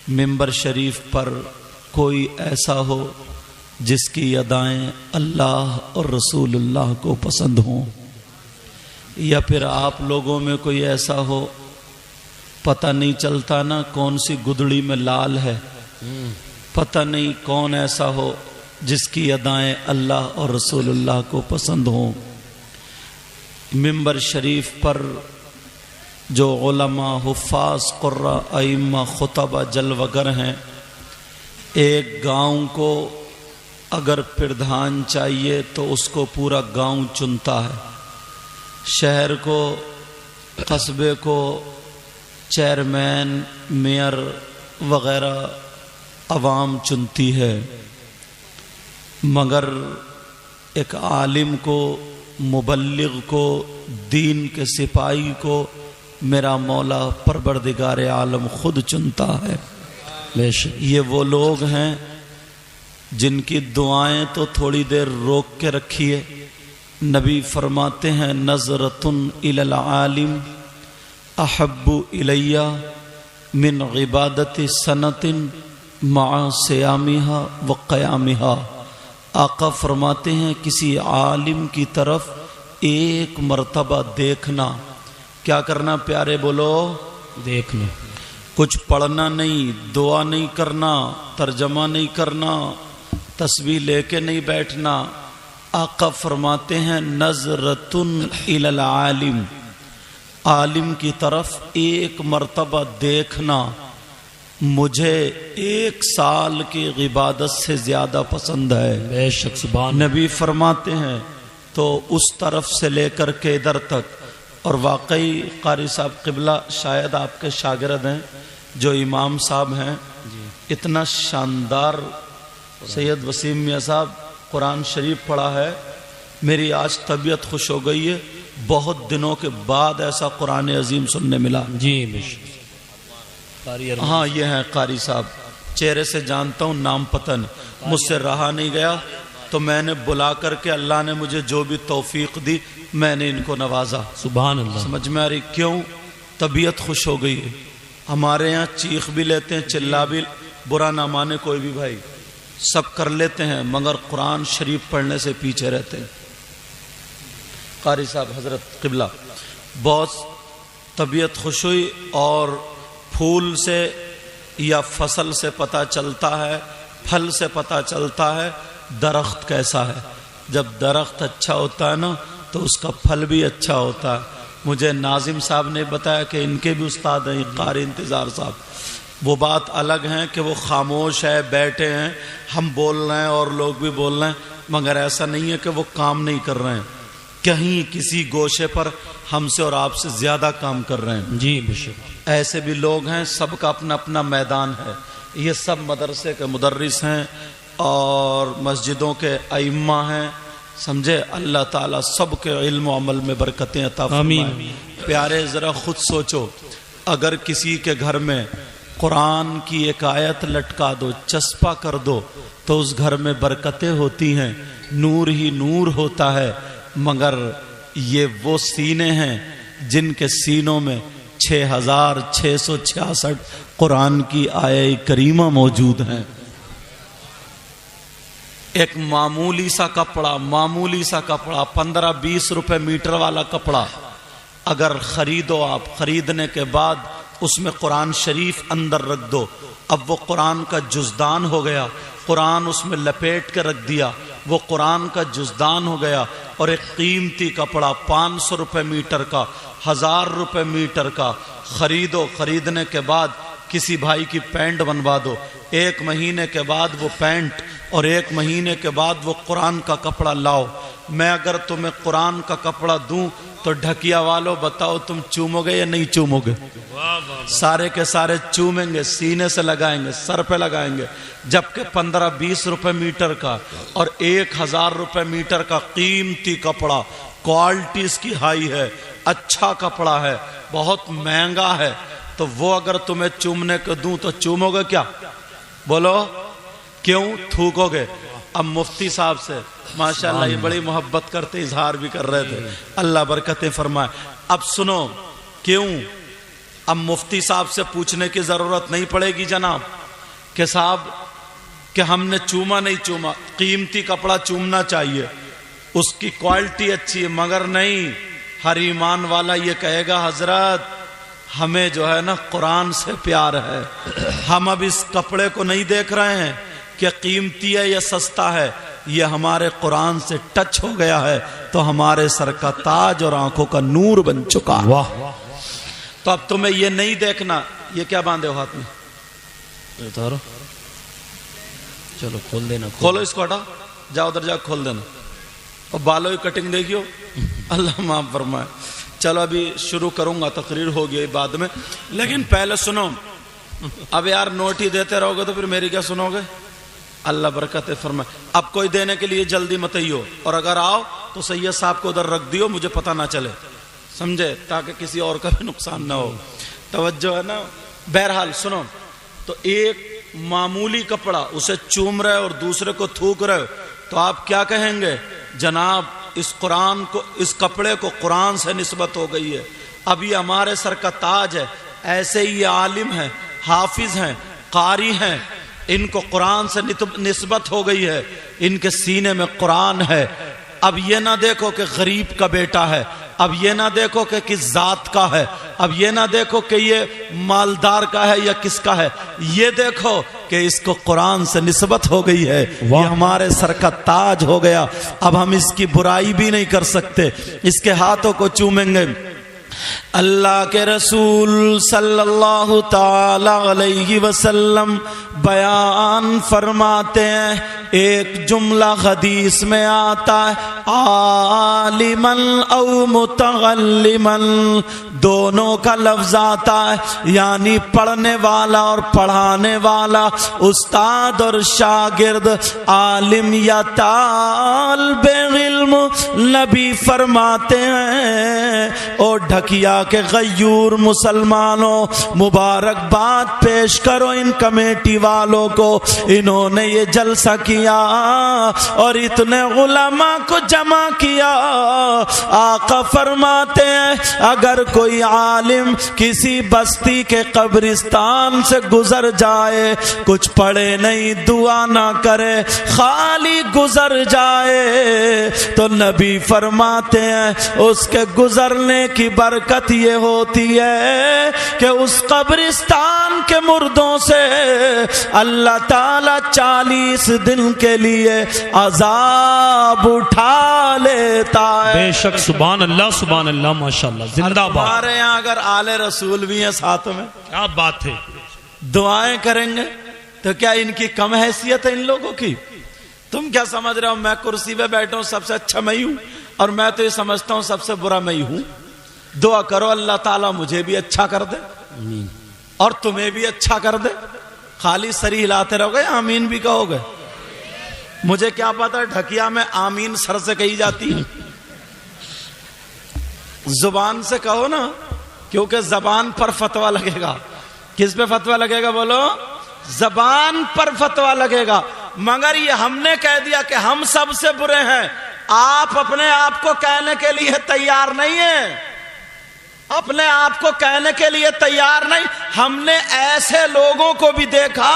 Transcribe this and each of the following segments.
ممبر شریف پر کوئی ایسا ہو جس کی ادائیں اللہ اور رسول اللہ کو پسند ہوں، یا پھر آپ لوگوں میں کوئی ایسا ہو پتہ نہیں چلتا نا کون سی گدڑی میں لال ہے، پتہ نہیں کون ایسا ہو جس کی ادائیں اللہ اور رسول اللہ کو پسند ہوں۔ ممبر شریف پر جو علماء، حفاظ، قراء، ائمہ، خطبہ، جلوگر ہیں، ایک گاؤں کو اگر پردھان چاہیے تو اس کو پورا گاؤں چنتا ہے، شہر کو، قصبے کو چیئرمین، میئر وغیرہ عوام چنتی ہے، مگر ایک عالم کو، مبلغ کو، دین کے سپاہی کو میرا مولا پروردگار عالم خود چنتا ہے۔ یہ وہ لوگ ہیں جن کی دعائیں تو تھوڑی دیر روک کے رکھیے۔ نبی فرماتے ہیں نظرۃ الی العالم احب الی من عبادت سنۃ مع صیامها و قیامها۔ آقا فرماتے ہیں کسی عالم کی طرف ایک مرتبہ دیکھنا، کیا کرنا پیارے بولو؟ دیکھنا، کچھ پڑھنا نہیں، دعا نہیں کرنا، ترجمہ نہیں کرنا، تسبیح لے کے نہیں بیٹھنا۔ آقا فرماتے ہیں نظرۃ الی العالم، عالم کی طرف ایک مرتبہ دیکھنا مجھے 1 سال کی عبادت سے زیادہ پسند ہے۔ بے شک سبحان۔ نبی فرماتے ہیں تو اس طرف سے لے کر کے ادھر تک، اور واقعی قاری صاحب قبلہ شاید آپ کے شاگرد ہیں جو امام صاحب ہیں، اتنا شاندار سید وسیم میاں صاحب قرآن شریف پڑھا ہے، میری آج طبیعت خوش ہو گئی ہے، بہت دنوں کے بعد ایسا قرآن عظیم سننے ملا۔ جی ہاں یہ ہیں قاری صاحب، چہرے سے جانتا ہوں، نام پتہ نہیں، مجھ سے رہا نہیں گیا تو میں نے بلا کر کے، اللہ نے مجھے جو بھی توفیق دی میں نے ان کو نوازا۔ سبحان اللہ۔ سمجھ میں آ رہی کیوں؟ طبیعت خوش ہو گئی ہے۔ ہمارے یہاں چیخ بھی لیتے ہیں، چلا بھی، برا نہ مانے کوئی بھی بھائی، سب کر لیتے ہیں مگر قرآن شریف پڑھنے سے پیچھے رہتے ہیں۔ قاری صاحب حضرت قبلہ بہت طبیعت خوش ہوئی، اور پھول سے یا فصل سے پتہ چلتا ہے، پھل سے پتہ چلتا ہے درخت کیسا ہے۔ جب درخت اچھا ہوتا ہے نا تو اس کا پھل بھی اچھا ہوتا ہے۔ مجھے ناظم صاحب نے بتایا کہ ان کے بھی استاد ہیں قاری انتظار صاحب، وہ بات الگ ہے کہ وہ خاموش ہے، بیٹھے ہیں، ہم بول رہے ہیں اور لوگ بھی بول رہے ہیں، مگر ایسا نہیں ہے کہ وہ کام نہیں کر رہے ہیں، کہیں کسی گوشے پر ہم سے اور آپ سے زیادہ کام کر رہے ہیں۔ جی بے شک ایسے بھی لوگ ہیں، سب کا اپنا اپنا میدان ہے۔ یہ سب مدرسے کے مدرس ہیں اور مسجدوں کے ائمہ ہیں، سمجھے؟ اللہ تعالیٰ سب کے علم و عمل میں برکتیں عطا فرمائے۔ پیارے ذرا خود سوچو، اگر کسی کے گھر میں قرآن کی ایک آیت لٹکا دو، چسپا کر دو، تو اس گھر میں برکتیں ہوتی ہیں، نور ہی نور ہوتا ہے۔ مگر یہ وہ سینے ہیں جن کے سینوں میں 6666 قرآن کی آیہ کریمہ موجود ہیں۔ ایک معمولی سا کپڑا، 15-20 روپے میٹر والا کپڑا اگر خریدو، آپ خریدنے کے بعد اس میں قرآن شریف اندر رکھ دو، اب وہ قرآن کا جزدان ہو گیا، قرآن اس میں لپیٹ کے رکھ دیا، وہ قرآن کا جزدان ہو گیا۔ اور ایک قیمتی کپڑا 500 روپے میٹر کا، 1000 روپے میٹر کا خریدو، خریدنے کے بعد کسی بھائی کی پینٹ بنوا دو، 1 مہینے کے بعد وہ پینٹ اور 1 مہینے کے بعد وہ قرآن کا کپڑا لاؤ۔ میں اگر تمہیں قرآن کا کپڑا دوں تو ڈھکیا والوں بتاؤ تم چومو گے یا نہیں چومو گے؟ سارے کے سارے چومیں گے، سینے سے لگائیں گے، سر پہ لگائیں گے۔ جبکہ 15-20 روپے میٹر کا اور 1000 روپے میٹر کا قیمتی کپڑا، کوالٹی اس کی ہائی ہے، اچھا کپڑا ہے، بہت مہنگا ہے، تو وہ اگر تمہیں چومنے کو دوں تو چومو گے کیا؟ بولو کیوں؟ تھوکو گے۔ اب مفتی صاحب سے ماشاءاللہ یہ بڑی محبت کرتے، اظہار بھی کر رہے تھے، اللہ برکتیں فرمائے۔ اب سنو کیوں اب مفتی صاحب سے پوچھنے کی ضرورت نہیں پڑے گی جناب کہ صاحب کہ ہم نے چوما نہیں چوما، قیمتی کپڑا چومنا چاہیے، اس کی کوالٹی اچھی ہے، مگر نہیں، ہر ایمان والا یہ کہے گا حضرت ہمیں جو ہے نا قرآن سے پیار ہے، ہم اب اس کپڑے کو نہیں دیکھ رہے ہیں کہ قیمتی ہے یا سستا ہے، یہ ہمارے قرآن سے ٹچ ہو گیا ہے تو ہمارے سر کا تاج اور آنکھوں کا نور بن چکا۔ واہ، تو اب تمہیں یہ نہیں دیکھنا یہ کیا باندھے ہو ہاتھ میں، اتارو، چلو کھول دینا، کھولو اس کو، ہٹا، جاؤ ادھر جا کھول دینا، اور بالوں کی کٹنگ دیکھیو، اللہ معاف فرمائے۔ چلو ابھی شروع کروں گا، تقریر ہوگی بعد میں، لیکن پہلے سنو، اب یار نوٹ ہی دیتے رہو گے تو پھر میری کیا سنو گے؟ اللہ برکت فرمائے۔ اب کوئی دینے کے لیے جلدی مت آئیو، اور اگر آؤ تو سید صاحب کو ادھر رکھ دیو، مجھے پتہ نہ چلے، سمجھے، تاکہ کسی اور کا بھی نقصان نہ ہو، توجہ ہے نا۔ بہرحال سنو، تو ایک معمولی کپڑا اسے چوم رہے اور دوسرے کو تھوک رہے تو آپ کیا کہیں گے؟ جناب اس قرآن کو، اس کپڑے کو قرآن سے نسبت ہو گئی ہے، اب یہ ہمارے سر کا تاج ہے۔ ایسے ہی یہ عالم ہیں، حافظ ہیں، قاری ہیں، ان کو قرآن سے نسبت ہو گئی ہے، ان کے سینے میں قرآن ہے۔ اب یہ نہ دیکھو کہ غریب کا بیٹا ہے، اب یہ نہ دیکھو کہ کس ذات کا ہے، اب یہ نہ دیکھو کہ یہ مالدار کا ہے یا کس کا ہے، یہ دیکھو کہ اس کو قرآن سے نسبت ہو گئی ہے، یہ ہمارے سر کا تاج ہو گیا، اب ہم اس کی برائی بھی نہیں کر سکتے، اس کے ہاتھوں کو چومیں گے۔ اللہ کے رسول صلی اللہ تعالی علیہ وسلم بیان فرماتے ہیں، ایک جملہ حدیث میں آتا ہے، عالماً او متعلماً، دونوں کا لفظ آتا ہے، یعنی پڑھنے والا اور پڑھانے والا، استاد اور شاگرد، عالم یا طالب علم۔ نبی فرماتے ہیں او ڈھکیا کے غیور مسلمانوں، مبارکباد پیش کرو ان کمیٹی والوں کو، انہوں نے یہ جلسہ کیا اور اتنے علماء کو جمع کیا۔ آقا فرماتے ہیں اگر کوئی عالم کسی بستی کے قبرستان سے گزر جائے، کچھ پڑھے نہیں، دعا نہ کرے، خالی گزر جائے، تو نبی فرماتے ہیں اس کے گزرنے کی برکت یہ ہوتی ہے کہ اس قبرستان کے مردوں سے اللہ تعالی 40 دن کے لیے عذاب اٹھا لیتا ہے۔ بے شک، سبحان اللہ، سبحان اللہ، ماشاءاللہ، زندہ باد۔ ہمارے یہاں اگر آل رسول بھی ہیں ساتھ میں، کیا بات ہے، دعائیں کریں گے تو کیا ان کی کم حیثیت ہے ان لوگوں کی؟ تم کیا سمجھ رہے ہو میں کرسی پہ بیٹھا ہوں سب سے اچھا میں ہی ہوں، اور میں تو یہ سمجھتا ہوں سب سے برا میں ہی ہوں؟ دعا کرو اللہ تعالیٰ مجھے بھی اچھا کر دے اور تمہیں بھی اچھا کر دے۔ خالی سری ہلاتے رہو گے، آمین بھی کہو گے؟ مجھے کیا پتا ڈھکیا میں آمین سر سے کہی جاتی ہے، زبان سے کہو نا، کیونکہ زبان پر فتویٰ لگے گا۔ کس پہ فتویٰ لگے گا بولو؟ زبان پر فتویٰ لگے گا۔ مگر یہ ہم نے کہہ دیا کہ ہم سب سے برے ہیں، آپ اپنے آپ کو کہنے کے لیے تیار نہیں ہیں، اپنے آپ کو کہنے کے لیے تیار نہیں۔ ہم نے ایسے لوگوں کو بھی دیکھا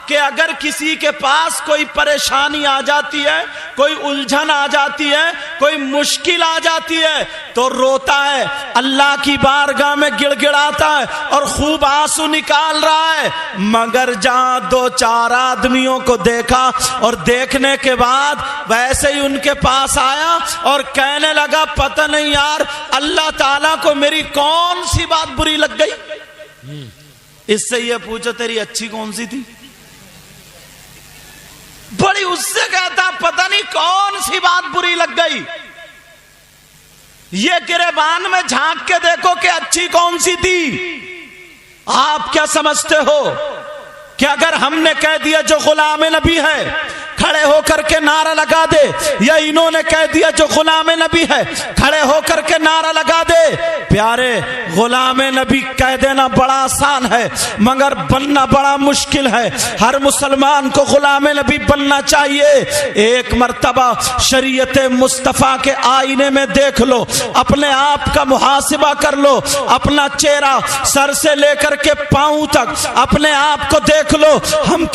کہ اگر کسی کے پاس کوئی پریشانی آ جاتی ہے، کوئی الجھن آ جاتی ہے، کوئی مشکل آ جاتی ہے تو روتا ہے، اللہ کی بارگاہ میں گڑ گڑاتا ہے اور خوب آنسو نکال رہا ہے۔ مگر جہاں 2-4 آدمیوں کو دیکھا اور دیکھنے کے بعد ویسے ہی ان کے پاس آیا اور کہنے لگا پتہ نہیں یار اللہ تعالیٰ کو میری کون سی بات بری لگ گئی، اس سے یہ پوچھو تیری اچھی کون سی تھی؟ بڑی اس سے کہتا پتہ نہیں کون سی بات بری لگ گئی۔ یہ گریبان میں جھانک کے دیکھو کہ اچھی کون سی تھی۔ آپ کیا سمجھتے ہو کہ اگر ہم نے کہہ دیا جو غلام نبی ہے کھڑے ہو کر کے نعرہ لگا دے، یا انہوں نے کہہ دیا جو غلام نبی ہے کھڑے ہو کر کے نعرہ لگا دے۔ پیارے، غلام نبی کہہ دینا بڑا آسان ہے مگر بننا بڑا مشکل ہے۔ ہر مسلمان کو غلام نبی بننا چاہیے۔ ایک مرتبہ شریعت مصطفیٰ کے آئینے میں دیکھ لو، اپنے آپ کا محاسبہ کر لو، اپنا چہرہ سر سے لے کر کے پاؤں تک اپنے آپ کو دیکھ لو، ہم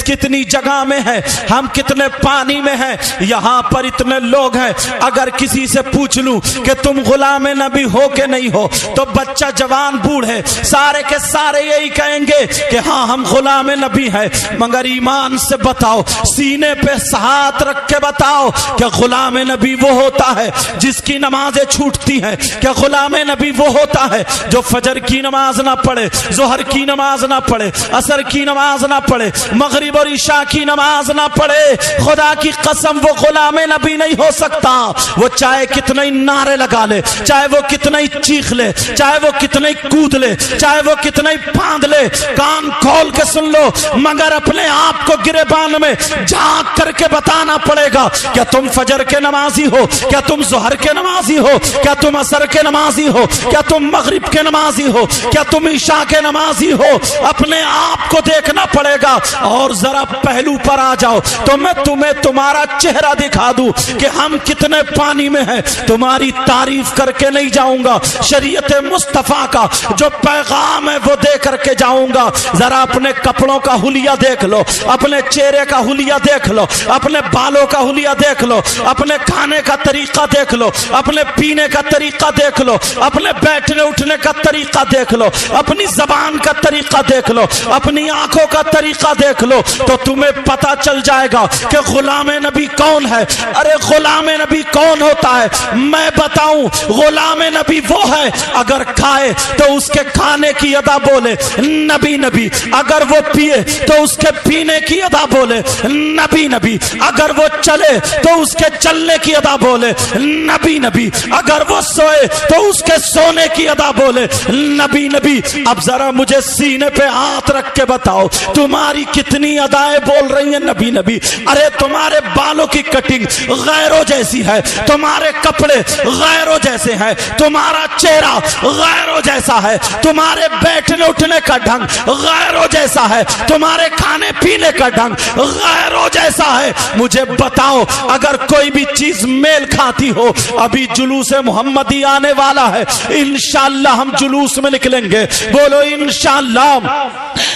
کتنی جگہ میں ہیں، ہم کتنے پانی میں ہیں، یہاں پر اتنے لوگ ہیں۔ اگر کسی سے پوچھ لوں کہ تم غلام نبی ہو کہ نہیں ہو، تو بچہ جوان بوڑھے سارے کے سارے یہی کہیں گے کہ ہاں ہم غلام نبی ہیں۔ مگر ایمان سے بتاؤ، سینے پہ ہاتھ رکھ کے بتاؤ کہ غلام نبی وہ ہوتا ہے جس کی نمازیں چھوٹتی ہیں؟ کہ غلام نبی وہ ہوتا ہے جو فجر کی نماز نہ پڑھے، ظہر کی نماز نہ پڑھے، عصر کی نماز نہ پڑھے، مغرب اور عشاء کی نماز نہ پڑھے؟ خدا کی قسم وہ غلام نبی نہیں ہو سکتا۔ وہ چاہے کتنے ہی نعرے لگا لے، چاہے وہ کتنے ہی چیخ لے، چاہے وہ کتنے ہی کود لے، چاہے وہ کتنے ہی پھاند لے، کان کھول کے سن لو، مگر اپنے آپ کو گریبان میں جھانک کر کے بتانا پڑے گا کیا تم فجر کے نمازی ہو، کیا تم ظہر کے نمازی ہو، کیا تم عصر کے نمازی ہو، کیا تم مغرب کے نمازی ہو، کیا تم عشاء کے نمازی ہو؟ اپنے آپ کو دیکھنا پڑے گا۔ اور ذرا پہلو پر آ جاؤ تو میں تمہیں تمہارا چہرہ دکھا دوں کہ ہم کتنے پانی میں ہیں۔ تمہاری تعریف کر کے نہیں جاؤں گا، شریعت مصطفیٰ کا جو پیغام ہے وہ دے کر کے جاؤں گا۔ ذرا اپنے کپڑوں کا حلیہ دیکھ لو، اپنے چہرے کا حلیہ دیکھ لو، اپنے بالوں کا حلیہ دیکھ لو، اپنے کھانے کا طریقہ دیکھ لو، اپنے پینے کا طریقہ دیکھ لو، اپنے بیٹھنے اٹھنے کا طریقہ دیکھ لو، اپنی زبان کا طریقہ دیکھ لو، اپنی آنکھوں کا طریقہ دیکھ لو، تو تمہیں پتا چل جائے گا کہ غلام نبی کون ہے۔ ارے غلام نبی کون ہوتا ہے؟ میں بتاؤں، غلام نبی وہ ہے اگر کھائے تو اس کے کھانے کی ادا بولے نبی نبی، اگر وہ پیے تو اس کے پینے کی ادا بولے نبی نبی، اگر وہ چلے تو اس کے چلنے کی ادا بولے نبی نبی، اگر وہ سوئے تو اس کے سونے کی ادا بولے نبی نبی۔ اب ذرا مجھے سینے پہ ہاتھ رکھ کے بتاؤ تمہاری کتنی ادائیں بول رہی ہیں نبی نبی؟ ارے تمہارے بالوں کی کٹنگ غیروں جیسی ہے، تمہارے کپڑے غیروں جیسے ہیں، تمہارا چہرہ غیروں جیسا ہے، تمہارے بیٹھنے اٹھنے کا ڈھنگ غیروں جیسا ہے، تمہارے کھانے پینے کا ڈھنگ غیروں جیسا ہے۔ مجھے بتاؤ اگر کوئی بھی چیز میل کھاتی ہو، ابھی جلوس محمدی آنے والا ہے، انشاءاللہ ہم جلوس میں نکلیں گے، بولو انشاءاللہ۔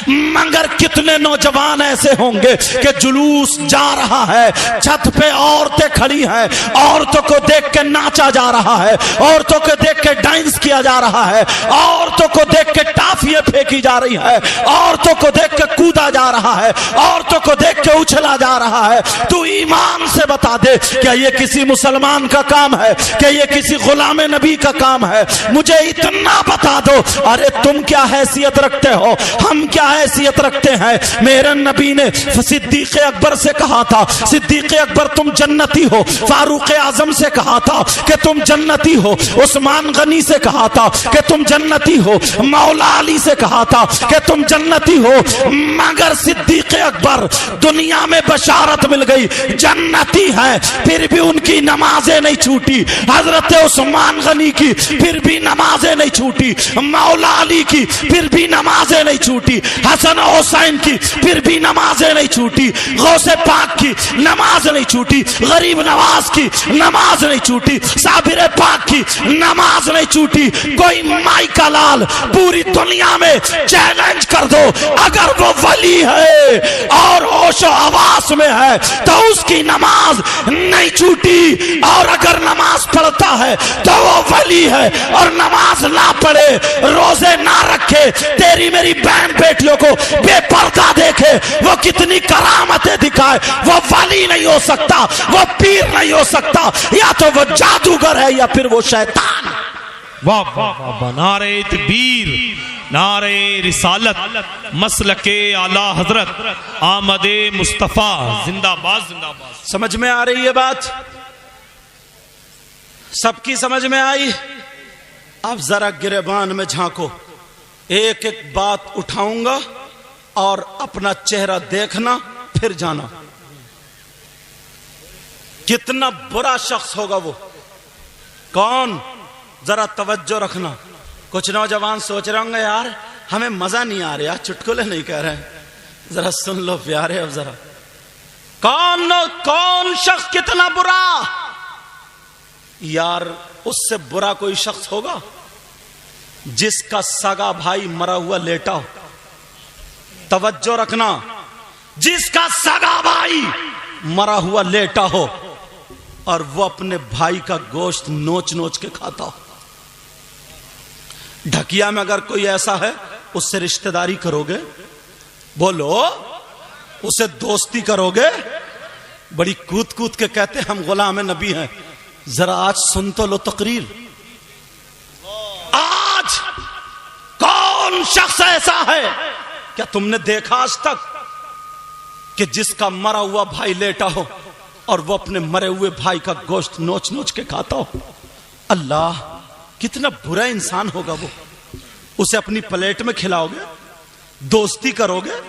مگر کتنے نوجوان ایسے ہوں گے کہ جلوس جا رہا ہے، چھت پہ عورتیں کھڑی ہیں، عورتوں کو دیکھ کے ناچا جا رہا ہے، عورتوں کو دیکھ کے ڈانس کیا جا رہا ہے، عورتوں کو دیکھ کے ٹافیاں پھینکی جا رہی ہے، عورتوں کو دیکھ کے کودا جا رہا ہے، عورتوں کو دیکھ کے اچھلا جا رہا ہے۔ تو ایمان سے بتا دے کیا یہ کسی مسلمان کا کام ہے؟ کہ یہ کسی غلام نبی کا کام ہے؟ مجھے اتنا بتا دو، ارے تم کیا حیثیت رکھتے ہو، ہم کیا حیثیت رکھتے ہیں؟ میرے نبی نے صدیق اکبر سے کہا تھا صدیق اکبر تم جنتی ہو، فاروق اعظم سے کہا تھا کہ تم جنتی ہو، عثمان غنی سے کہا تھا کہ تم جنتی ہو، مولا علی سے کہا تھا کہ تم جنتی ہو، مگر صدیق اکبر دنیا میں بشارت مل گئی جنتی ہے، پھر بھی ان کی نمازیں نہیں چھوٹی۔ حضرت عثمان غنی کی پھر بھی نمازیں نہیں چھوٹی، مولا علی کی پھر بھی نمازیں نہیں چھوٹی، حسن و حسین کی پھر بھی نمازیں نہیں چھوٹی، غوث پاک کی نماز نہیں چھوٹی، غریب نواز کی نماز نہیں چھوٹی، صابر پاک کی نماز نہیں چھوٹی۔ کوئی مائی کا لال پوری دنیا میں چیلنج کر دو، اگر وہ ولی ہے اور ہوش و حواس میں ہے تو اس کی نماز نہیں چھوٹی، اور اگر نماز پڑھتا ہے تو وہ ولی ہے، اور نماز نہ پڑھے، روزے نہ رکھے، تیری میری بہن بیٹیوں کو بے پردہ دیکھے، وہ کتنی کرامتیں دکھائے، وہ ولی نہیں ہو سکتا، وہ پیر نہیں ہو سکتا، یا تو وہ جادوگر ہے یا پھر وہ شیطان۔ واہ واہ واہ، نعرہ تکبیر، نعرہ رسالت، مسلک اعلی حضرت آمد مصطفیٰ، زندہ باد زندہ باد۔ سمجھ میں آ رہی ہے بات؟ سب کی سمجھ میں آئی؟ اب ذرا گریبان میں جھانکو، ایک ایک بات اٹھاؤں گا اور اپنا چہرہ دیکھنا پھر جانا۔ کتنا برا شخص ہوگا وہ. کون؟ ذرا توجہ رکھنا. کچھ نوجوان سوچ رہے ہوں گے یار ہمیں مزہ نہیں آ رہا, چٹکلے نہیں کہہ رہے ہیں, ذرا سن لو پیارے. اب ذرا کون شخص کتنا برا یار. اس سے برا کوئی شخص ہوگا جس کا سگا بھائی مرا ہوا لیٹا ہو. توجہ رکھنا, جس کا سگا بھائی مرا ہوا لیٹا ہو اور وہ اپنے بھائی کا گوشت نوچ نوچ کے کھاتا ہو. ڈھکیا میں اگر کوئی ایسا ہے اس سے رشتہ داری کرو گے؟ بولو. اسے دوستی کرو گے؟ بڑی کود کود کے کہتے ہیں ہم غلام نبی ہیں. ذرا آج سن تو لو تقریر. آج کون شخص ایسا ہے, کیا تم نے دیکھا آج تک کہ جس کا مرا ہوا بھائی لیٹا ہو اور وہ اپنے مرے ہوئے بھائی کا گوشت نوچ نوچ کے کھاتا ہو؟ اللہ کتنا برا انسان ہوگا وہ. اسے اپنی پلیٹ میں کھلاؤ گے, دوستی کرو گے,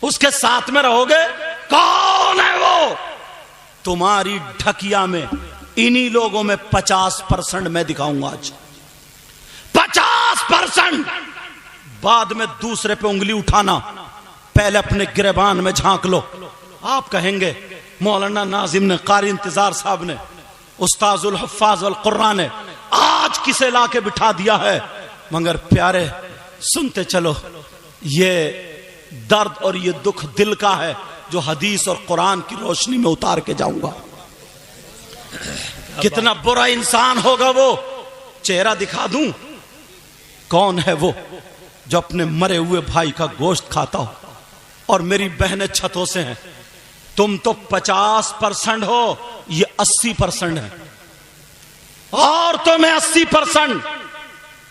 اس کے ساتھ میں رہو گے؟ کون ہے وہ؟ تمہاری ڈھکیا میں انہی لوگوں میں 50% میں دکھاؤں گا آج. 50%. بعد میں دوسرے پہ انگلی اٹھانا, پہلے اپنے گریبان میں جھانک لو. آپ کہیں گے مولانا ناظم نے, قاری انتظار صاحب نے, استاذ الحفاظ والقراء نے آج کسے لا کے بٹھا دیا ہے. مگر پیارے سنتے چلو, یہ درد اور یہ دکھ دل کا ہے جو حدیث اور قرآن کی روشنی میں اتار کے جاؤں گا. کتنا برا انسان ہوگا وہ. چہرہ دکھا دوں. کون ہے وہ جو اپنے مرے ہوئے بھائی کا گوشت کھاتا ہو؟ اور میری بہنیں چھتوں سے ہیں, تم تو 50% ہو, یہ 80% ہے, اور تمہیں 80%.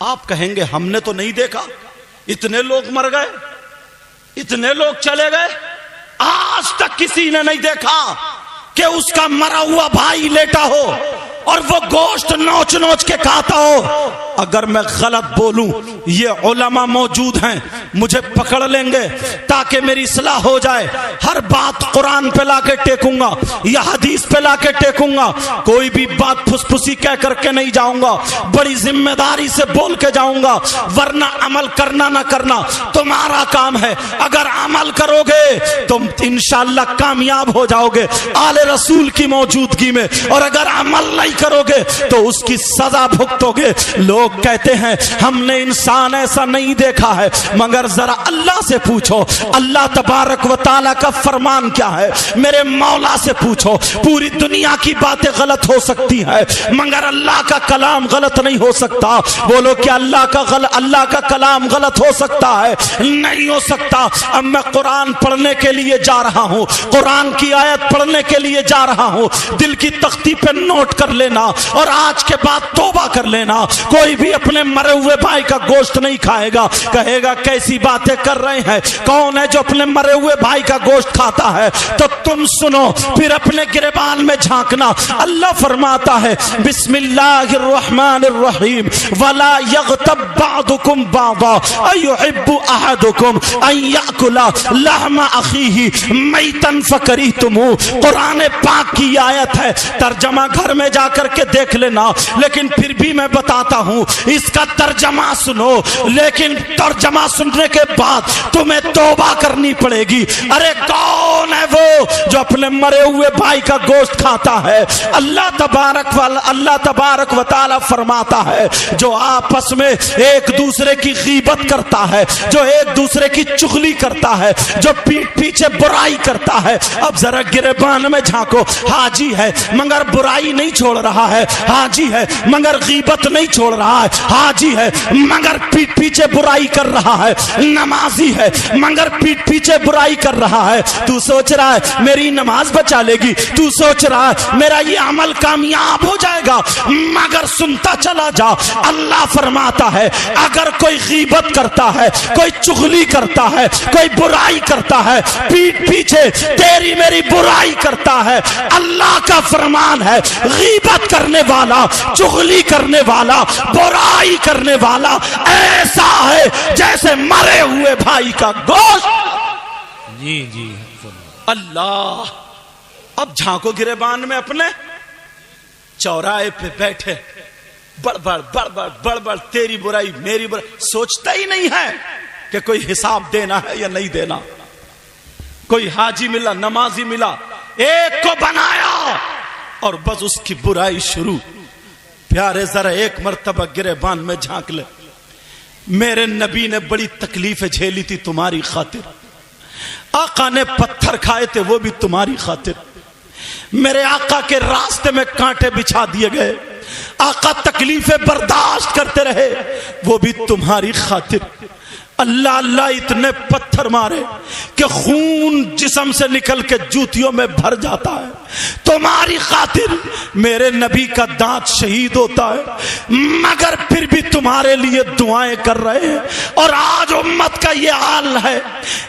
آپ کہیں گے ہم نے تو نہیں دیکھا, اتنے لوگ مر گئے, اتنے لوگ چلے گئے, آج تک کسی نے نہیں دیکھا کہ اس کا مرا ہوا بھائی لیٹا ہو اور وہ گوشت نوچ نوچ کے کھاتا ہو. اگر میں غلط بولوں, یہ علماء موجود ہیں مجھے پکڑ لیں گے تاکہ میری اصلاح ہو جائے. ہر بات قرآن پہ لا کے ٹیکوں گا یا حدیث پہ لا کے ٹیکوں گا. کوئی بھی بات پھس پھسی کہہ کر کے نہیں جاؤں گا, بڑی ذمہ داری سے بول کے جاؤں گا, ورنہ عمل کرنا نہ کرنا تمہارا کام ہے. اگر عمل کرو گے تم انشاءاللہ کامیاب ہو جاؤ گے آل رسول کی موجودگی میں, اور اگر عمل نہیں کرو گے تو اس کی سزا بھگتو گے. لوگ کہتے ہیں ہم نے انسان ایسا نہیں دیکھا ہے, مگر ذرا اللہ سے پوچھو اللہ تبارک و تعالی کا فرمان کیا ہے. میرے مولا سے پوچھو. پوری دنیا کی باتیں غلط ہو سکتی ہیں مگر اللہ کا کلام غلط نہیں ہو سکتا. بولو کہ اللہ کا کلام غلط ہو سکتا ہے؟ نہیں ہو سکتا. اب میں قرآن پڑھنے کے لیے جا رہا ہوں, قرآن کی آیت پڑھنے کے لیے جا رہا ہوں. دل کی تختی پہ نوٹ کر لینا اور آج کے بعد توبہ کر لینا. کوئی بھی اپنے مرے ہوئے بھائی کا گوشت نہیں کھائے گا. کہے گا کیسی باتیں کر رہے ہیں, کون ہے جو اپنے مرے ہوئے بھائی کا گوشت کھاتا ہے؟ تو تم سنو, پھر اپنے گریبان میں جھانکنا. اللہ فرماتا ہے بسم اللہ الرحمن الرحیم, ولا یغتب بعضکم بعضا ایحب احدکم ان یاکل لحم اخیہ میتا فکریہتموہ. قرآن پاک کی آیت ہے, ترجمہ گھر میں جا کر کے دیکھ لینا, لیکن پھر بھی میں بتاتا ہوں اس کا ترجمہ سنو. لیکن ترجمہ سننے کے بعد تمہیں توبہ کرنی پڑے گی. ارے کون ہے وہ جو اپنے مرے ہوئے بھائی کا گوشت کھاتا ہے؟ اللہ تبارک و تعالی فرماتا ہے جو آپس میں ایک دوسرے کی غیبت کرتا ہے, جو ایک دوسرے کی چغلی کرتا ہے, جو پیٹ پیچھے برائی کرتا ہے. اب ذرا گریبان میں جھانکو. حاجی ہے مگر برائی نہیں چھوڑ رہا ہے, حاجی ہے مگر غیبت نہیں چھوڑ رہا ہے, حاجی ہے مگر پیٹ پیچھے برائی کر رہا ہے, نمازی ہے مگر پیٹ پیچھے برائی کر رہا ہے. تو سوچ رہا ہے میری نماز بچا لے گی, تو سوچ رہا ہے میرا یہ عمل کامیاب ہو جائے گا, مگر سنتا چلا جا. اللہ فرماتا ہے اگر کوئی غیبت کرتا ہے, کوئی چغلی کرتا ہے, کوئی برائی کرتا ہے, پیٹ پیچھے تیری میری برائی کرتا ہے, اللہ کا فرمان ہے غیبت کرنے والا, چغلی کرنے والا, برائی کرنے والا ایسا ہے جیسے مرے ہوئے بھائی کا گوشت. جی جی اللہ اب جھانکو گریبان میں اپنے چوراہے پہ بیٹھے بڑ تیری برائی میری برائی، سوچتا ہی نہیں ہے کہ کوئی حساب دینا ہے یا نہیں دینا. کوئی حاجی ملا، نمازی ملا، ایک کو بنایا اور بس اس کی برائی شروع. پیارے ذرا ایک مرتبہ گریبان میں جھانک لے. میرے نبی نے بڑی تکلیفیں جھیلی تھی تمہاری خاطر. آقا نے پتھر کھائے تھے وہ بھی تمہاری خاطر. میرے آقا کے راستے میں کانٹے بچھا دیے گئے. آقا تکلیفیں برداشت کرتے رہے وہ بھی تمہاری خاطر. اللہ اللہ اتنے پتھر مارے کہ خون جسم سے نکل کے جوتیوں میں بھر جاتا ہے. تمہاری خاطر میرے نبی کا دانت شہید ہوتا ہے مگر پھر بھی تمہارے لیے دعائیں کر رہے ہیں. اور آج امت کا یہ حال ہے.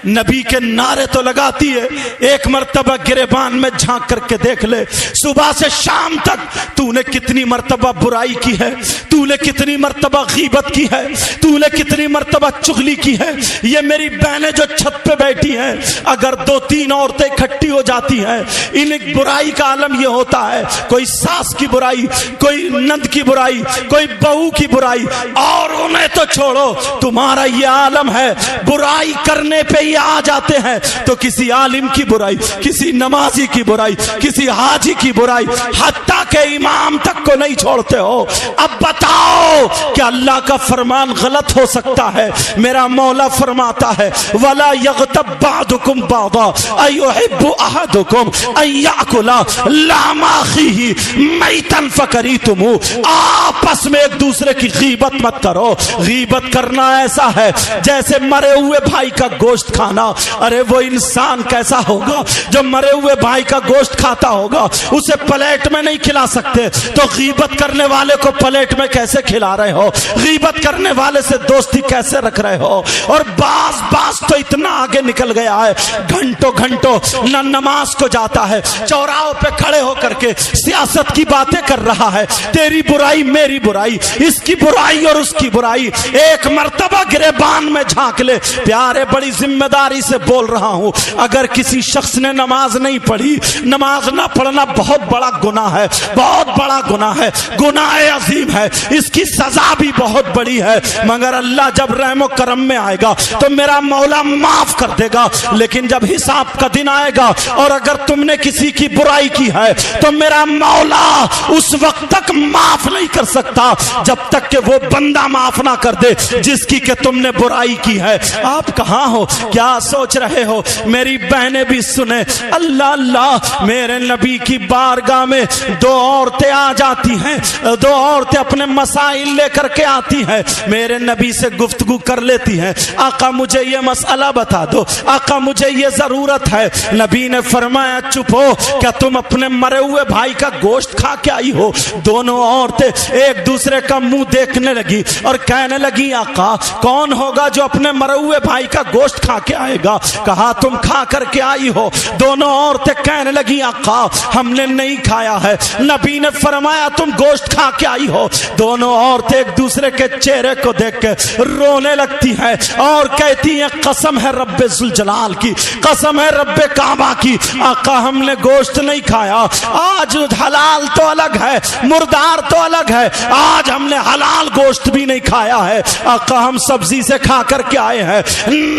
نبی کے نعرے تو لگاتی ہے، ایک مرتبہ گریبان میں جھانک کر کے دیکھ لے. صبح سے شام تک تو نے کتنی مرتبہ برائی کی ہے، تو نے کتنی مرتبہ غیبت کی ہے، تو نے کتنی مرتبہ چغلی کی ہے. یہ میری بہنیں جو چھت پہ بیٹھی ہیں، اگر 2-3 عورتیں اکٹھی ہو جاتی ہیں، ان برائی کا عالم یہ ہوتا ہے، کوئی ساس کی برائی، کوئی نند کی برائی، کوئی بہو کی برائی، اور انہیں تو چھوڑو تمہارا یہ عالم ہے. برائی کرنے پہ یہ آ جاتے ہیں تو کسی عالم کی برائی، کسی نمازی کی برائی، کسی حاجی کی برائی، حتیٰ کہ امام تک کو نہیں چھوڑتے ہو. اب بتاؤ کہ اللہ کا فرمان غلط ہو سکتا ہے؟ میرا مولا فرماتا ہے وَلَا يَغْتَبْ بَعْضُكُمْ بَعْضًا أَيُحِبُّ أَحَدُكُمْ أَن يَأْكُلَ لَحْمَ أَخِيهِ مَيْتًا فَكَرِهْتُمُوهُ. آپس میں ایک دوسرے کی غیبت مت کرو. غیبت کرنا ایسا ہے جیسے مرے ہوئے بھائی کا گوشت کھانا. ارے وہ انسان کیسا ہوگا جو مرے ہوئے بھائی کا گوشت کھاتا ہوگا؟ اسے پلیٹ میں نہیں کھلا سکتے تو غیبت کرنے والے کو پلیٹ میں کیسے کھلا رہے ہو؟ غیبت کرنے والے سے دوستی کیسے رکھ رہے ہو؟ اور باز تو اتنا آگے نکل گیا ہے، گھنٹوں نہ نماز کو جاتا ہے، چوراہوں پہ کھڑے ہو کر کے سیاست کی باتیں کر رہا ہے. تیری برائی میری برائی، اس کی برائی اور اس کی برائی. ایک مرتبہ گریبان میں جھانک لے. پیارے بڑی ذمہ داری سے بول رہا ہوں، اگر کسی شخص نے نماز نہیں پڑھی، نماز نہ پڑھنا بہت بڑا گناہ ہے، بہت بڑا گناہ ہے، گناہ عظیم ہے. اس کی سزا بھی بہت بڑی ہے، مگر اللہ جب رحم و کرم میں آئے گا تو میرا مولا معاف کر دے گا. لیکن جب حساب کا دن آئے گا اور اگر تم نے کسی کی برائی کی ہے تو میرا مولا اس وقت تک معاف نہیں کر سکتا جب تک کہ وہ بندہ معاف نہ کر دے جس کی کہ تم نے برائی کی ہے. آپ کہاں ہو؟ کیا سوچ رہے ہو؟ میری بہنیں بھی سنیں. اللہ اللہ، میرے نبی کی بارگاہ میں 2 عورتیں آ جاتی ہیں، 2 عورتیں اپنے مسائل لے کر کے آتی ہیں، میرے نبی سے گفتگو کر لیتی ہیں. آقا مجھے یہ مسئلہ بتا دو، آقا مجھے یہ ضرورت ہے. نبی نے فرمایا چپ ہو، کیا تم اپنے مرے ہوئے بھائی کا گوشت کھا کے آئی ہو؟ دونوں عورتیں ایک دوسرے کا منہ دیکھنے لگی اور کہنے لگی آقا کون ہوگا جو اپنے مرے ہوئے بھائی کا گوشت کھا کے آئے گا؟ کہا تم کھا کر کے آئی ہو. دونوں عورتیں کہنے لگی آقا ہم نے نہیں کھایا ہے. نبی نے فرمایا تم گوشت کھا کے آئی ہو. دونوں عورتیں ایک دوسرے کے چہرے کو دیکھ کے رونے لگتی ہیں اور کہتی ہیں قسم ہے رب ذوالجلال کی، قسم ہے رب کعبہ کی، آقا ہم نے گوشت نہیں کھایا. آج حلال تو الگ ہے، مردار تو الگ ہے، آج ہم نے حلال گوشت بھی نہیں کھایا ہے، آقا ہم سبزی سے کھا کر کے آئے ہیں.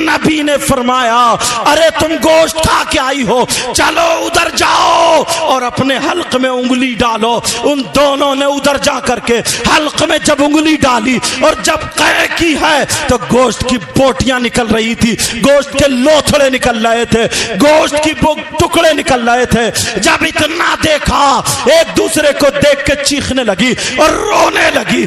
نبی نے فرمایا ارے تم گوشت کھا کے آئی ہو، چلو ادھر جاؤ اور اپنے حلق میں انگلی ڈالو. ان دونوں نے ادھر جا کر کے حلق میں جب انگلی ڈالی اور جب قے کی ہے تو گوشت کی بوٹیاں نکل رہی تھی، گوشت کے لوتھڑے نکل رہے تھے، گوشت کی ٹکڑے نکل رہے تھے. جب اتنا دیکھا ایک دوسرے کو دیکھ کے چیخنے لگی اور رونے لگی.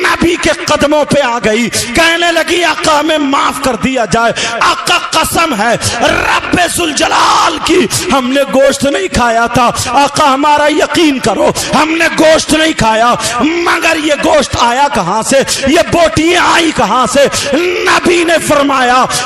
نبی کے قدموں پہ آ گئی، کہنے لگی آقا ہمیں معاف کر دیا جائے. آقا قسم ہے رب ذوالجلال کی ہم نے گوشت نہیں کھایا تھا. آقا ہمارا یقین کرو ہم نے گوشت نہیں کھایا، مگر یہ گوشت آیا کہاں سے، یہ بوٹیاں آئی کہاں سے؟ نبی نے فرمایا